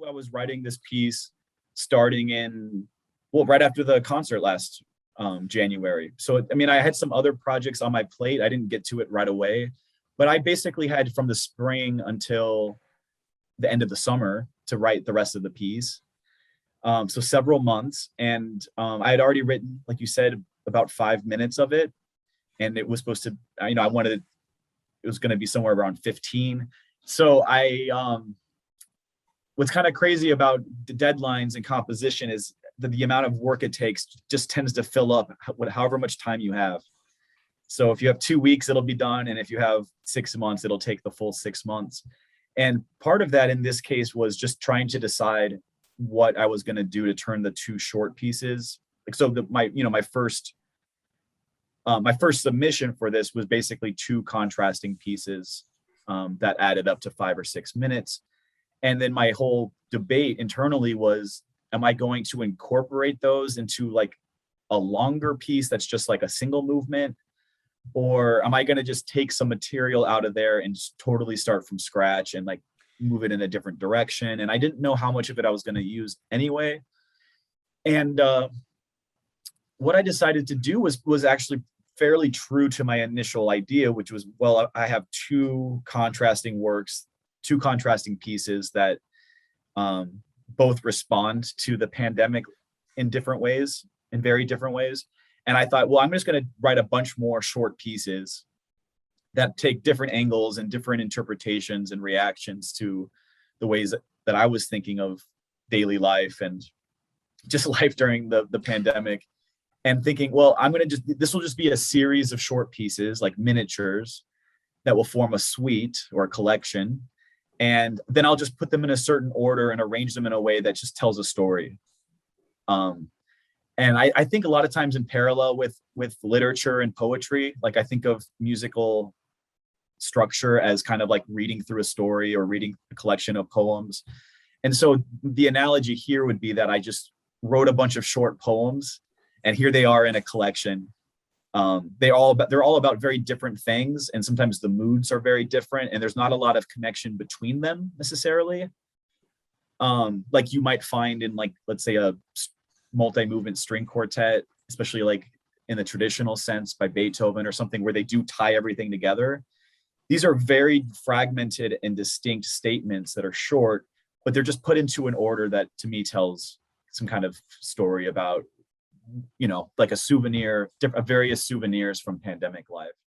I was writing this piece starting in, well, right after the concert last January. So, I mean, I had some other projects on my plate. I didn't get to it right away, but I basically had from the spring until the end of the summer to write the rest of the piece. So several months. And I had already written, like you said, about 5 minutes of it. And it was supposed to, I wanted, it was going to be somewhere around 15. So what's kind of crazy about the deadlines and composition is the amount of work it takes just tends to fill up however much time you have. So if you have 2 weeks, it'll be done. And if you have 6 months, it'll take the full 6 months. And part of that in this case was just trying to decide what I was going to do to turn the two short pieces. Like, so my first submission for this was basically two contrasting pieces that added up to 5 or 6 minutes. And then my whole debate internally was, am I going to incorporate those into like a longer piece that's just like a single movement? Or am I going to just take some material out of there and just totally start from scratch and like move it in a different direction? And I didn't know how much of it I was going to use anyway. And what I decided to do was actually fairly true to my initial idea, which was, well, I have two contrasting pieces that both respond to the pandemic in different ways, in very different ways. And I thought, well, I'm just going to write a bunch more short pieces that take different angles and different interpretations and reactions to the ways that I was thinking of daily life and just life during the pandemic. And thinking, well, this will just be a series of short pieces, like miniatures, that will form a suite or a collection. And then I'll just put them in a certain order and arrange them in a way that just tells a story. And I think a lot of times in parallel with literature and poetry, like I think of musical structure as kind of like reading through a story or reading a collection of poems. And so the analogy here would be that I just wrote a bunch of short poems, and here they are in a collection. They're all about very different things, and sometimes the moods are very different, and there's not a lot of connection between them necessarily. Like you might find in, like, let's say a multi-movement string quartet, especially like in the traditional sense by Beethoven or something, where they do tie everything together. These are very fragmented and distinct statements that are short, but they're just put into an order that to me tells some kind of story about, like a souvenir, various souvenirs from pandemic life.